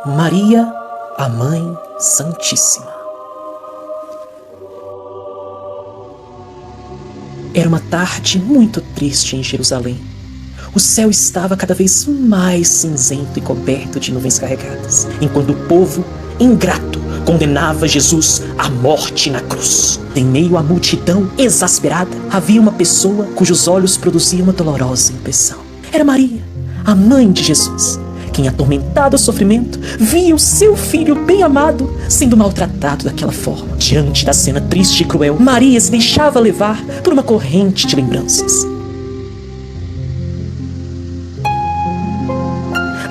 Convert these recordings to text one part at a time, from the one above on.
Maria, a Mãe Santíssima. Era uma tarde muito triste em Jerusalém. O céu estava cada vez mais cinzento e coberto de nuvens carregadas, enquanto o povo, ingrato, condenava Jesus à morte na cruz. Em meio à multidão exasperada, havia uma pessoa cujos olhos produziam uma dolorosa impressão. Era Maria, a mãe de Jesus, que, em atormentado sofrimento, via o seu filho bem amado sendo maltratado daquela forma. Diante da cena triste e cruel, Maria se deixava levar por uma corrente de lembranças.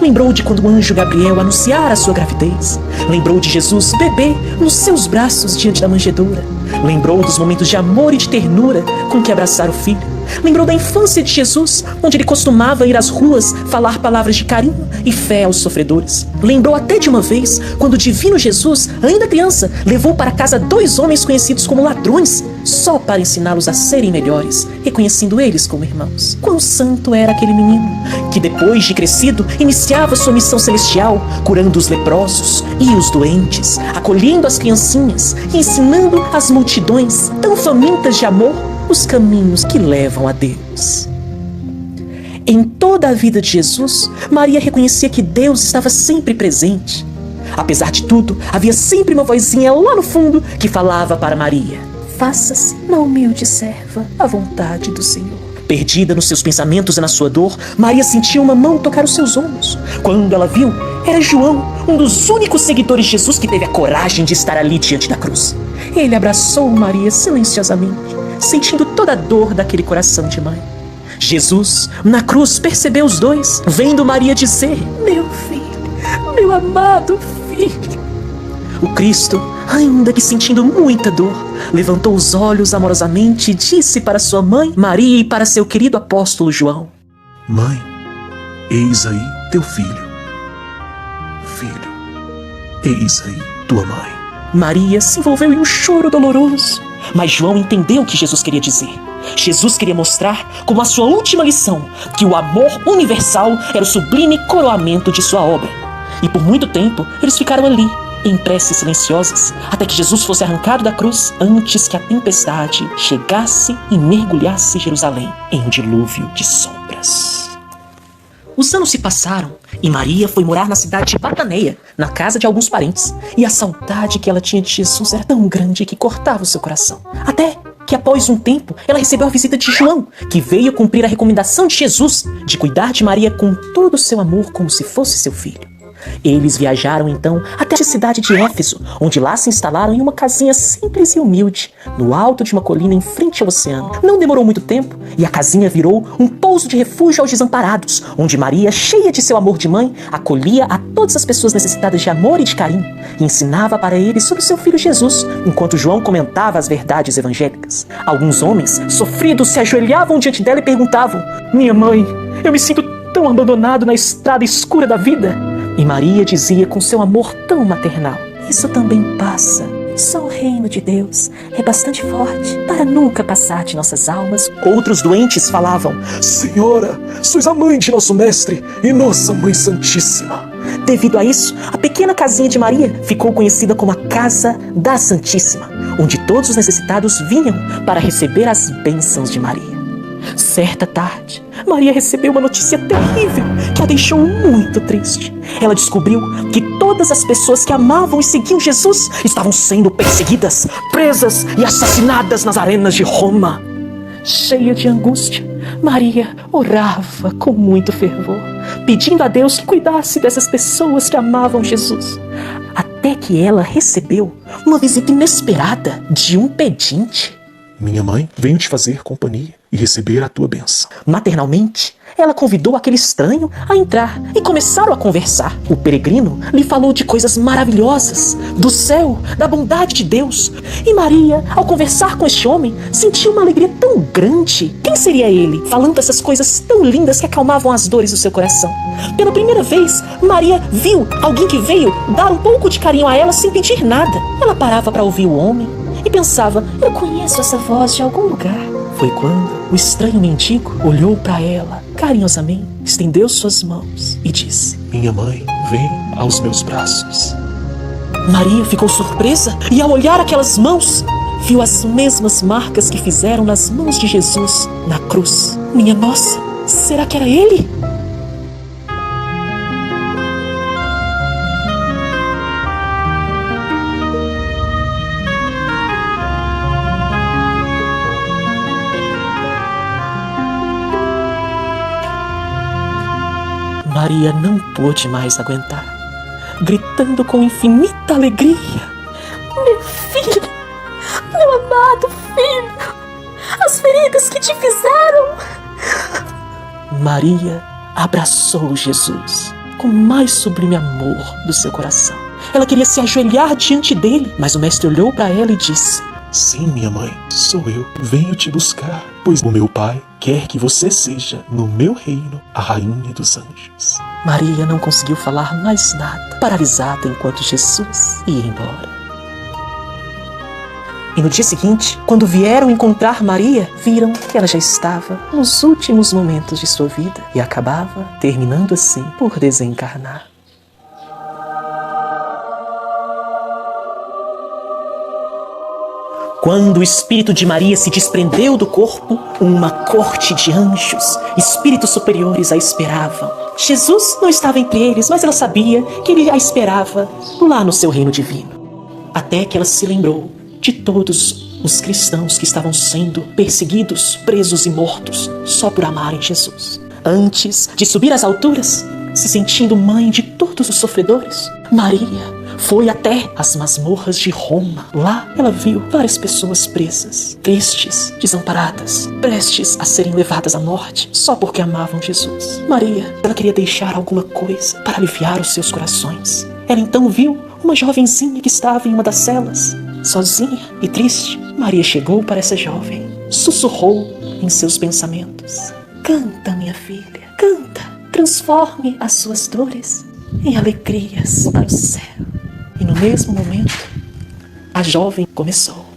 Lembrou de quando o anjo Gabriel anunciara a sua gravidez. Lembrou de Jesus, bebê, nos seus braços diante da manjedoura. Lembrou dos momentos de amor e de ternura com que abraçara o filho. Lembrou da infância de Jesus, onde ele costumava ir às ruas falar palavras de carinho e fé aos sofredores. Lembrou até de uma vez, quando o divino Jesus, ainda criança, levou para casa 2 homens conhecidos como ladrões, só para ensiná-los a serem melhores, reconhecendo eles como irmãos. Quão santo era aquele menino, que depois de crescido, iniciava sua missão celestial, curando os leprosos e os doentes, acolhendo as criancinhas e ensinando as multidões, tão famintas de amor, os caminhos que levam a Deus. Em toda a vida de Jesus, Maria reconhecia que Deus estava sempre presente. Apesar de tudo, havia sempre uma vozinha lá no fundo que falava para Maria: faça-se na humilde serva a vontade do Senhor. Perdida nos seus pensamentos e na sua dor, Maria sentiu uma mão tocar os seus ombros. Quando ela viu, era João, um dos únicos seguidores de Jesus que teve a coragem de estar ali diante da cruz. Ele abraçou Maria silenciosamente, sentindo toda a dor daquele coração de mãe. Jesus, na cruz, percebeu os dois, vendo Maria dizer: meu filho, meu amado filho. O Cristo, ainda que sentindo muita dor, levantou os olhos amorosamente e disse para sua mãe Maria e para seu querido apóstolo João: mãe, eis aí teu filho. Filho, eis aí tua mãe. Maria se envolveu em um choro doloroso, mas João entendeu o que Jesus queria dizer. Jesus queria mostrar como a sua última lição, que o amor universal era o sublime coroamento de sua obra. E por muito tempo eles ficaram ali, em preces silenciosas, até que Jesus fosse arrancado da cruz antes que a tempestade chegasse e mergulhasse Jerusalém em um dilúvio de sombras. Os anos se passaram e Maria foi morar na cidade de Bataneia, na casa de alguns parentes. E a saudade que ela tinha de Jesus era tão grande que cortava o seu coração. Até que após um tempo, ela recebeu a visita de João, que veio cumprir a recomendação de Jesus de cuidar de Maria com todo o seu amor como se fosse seu filho. Eles viajaram então até a cidade de Éfeso, onde lá se instalaram em uma casinha simples e humilde, no alto de uma colina em frente ao oceano. Não demorou muito tempo e a casinha virou um pouso de refúgio aos desamparados, onde Maria, cheia de seu amor de mãe, acolhia a todas as pessoas necessitadas de amor e de carinho e ensinava para eles sobre seu filho Jesus, enquanto João comentava as verdades evangélicas. Alguns homens sofridos se ajoelhavam diante dela e perguntavam: minha mãe, eu me sinto tão abandonado na estrada escura da vida. E Maria dizia com seu amor tão maternal: isso também passa. Só o reino de Deus é bastante forte para nunca passar de nossas almas. Outros doentes falavam: Senhora, sois a mãe de nosso mestre e nossa Mãe Santíssima. Devido a isso, a pequena casinha de Maria ficou conhecida como a Casa da Santíssima, onde todos os necessitados vinham para receber as bênçãos de Maria. Certa tarde, Maria recebeu uma notícia terrível que a deixou muito triste. Ela descobriu que todas as pessoas que amavam e seguiam Jesus estavam sendo perseguidas, presas e assassinadas nas arenas de Roma. Cheia de angústia, Maria orava com muito fervor, pedindo a Deus que cuidasse dessas pessoas que amavam Jesus. Até que ela recebeu uma visita inesperada de um pedinte. Minha mãe, venho te fazer companhia e receber a tua bênção. Maternalmente, ela convidou aquele estranho a entrar e começaram a conversar. O peregrino lhe falou de coisas maravilhosas, do céu, da bondade de Deus. E Maria, ao conversar com este homem, sentiu uma alegria tão grande. Quem seria ele, falando essas coisas tão lindas que acalmavam as dores do seu coração? Pela primeira vez, Maria viu alguém que veio dar um pouco de carinho a ela sem pedir nada. Ela parava para ouvir o homem e pensava: eu conheço essa voz de algum lugar. Foi quando O estranho mendigo olhou para ela carinhosamente, estendeu suas mãos e disse: Minha mãe, vem aos meus braços. Maria ficou surpresa e, ao olhar aquelas mãos, viu as mesmas marcas que fizeram nas mãos de Jesus na cruz. Minha nossa, será que era ele? Maria não pôde mais aguentar, gritando com infinita alegria: Meu filho, meu amado filho, as feridas que te fizeram! Maria abraçou Jesus com o mais sublime amor do seu coração. Ela queria se ajoelhar diante dele, mas o mestre olhou para ela e disse: Sim, minha mãe, sou eu. Venho te buscar, pois o meu pai quer que você seja, no meu reino, a rainha dos anjos. Maria não conseguiu falar mais nada, paralisada enquanto Jesus ia embora. E no dia seguinte, quando vieram encontrar Maria, viram que ela já estava nos últimos momentos de sua vida e acabava terminando assim por desencarnar. Quando o espírito de Maria se desprendeu do corpo, uma corte de anjos, espíritos superiores, a esperavam. Jesus não estava entre eles, mas ela sabia que ele a esperava lá no seu reino divino. Até que ela se lembrou de todos os cristãos que estavam sendo perseguidos, presos e mortos só por amarem Jesus. Antes de subir às alturas, se sentindo mãe de todos os sofredores, Maria foi até as masmorras de Roma. Lá ela viu várias pessoas presas, tristes, desamparadas, prestes a serem levadas à morte só porque amavam Jesus. Maria, ela queria deixar alguma coisa para aliviar os seus corações. Ela então viu uma jovenzinha que estava em uma das celas, sozinha e triste. Maria chegou para essa jovem, sussurrou em seus pensamentos: Canta, minha filha, canta, transforme as suas dores em alegrias para o céu. E no mesmo momento, a jovem começou.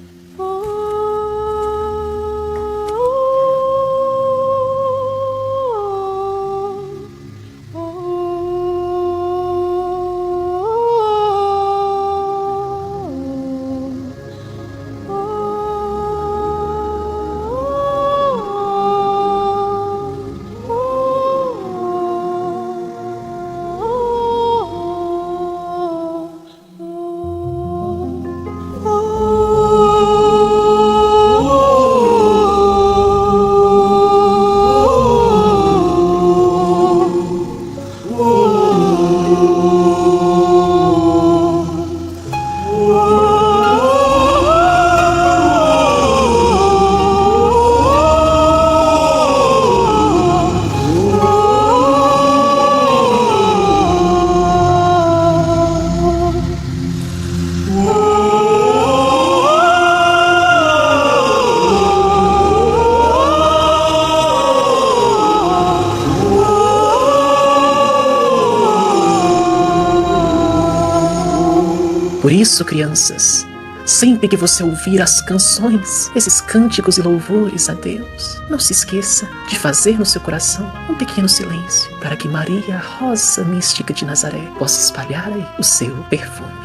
Por isso, crianças, sempre que você ouvir as canções, esses cânticos e louvores a Deus, não se esqueça de fazer no seu coração um pequeno silêncio para que Maria, a rosa mística de Nazaré, possa espalhar aí o seu perfume.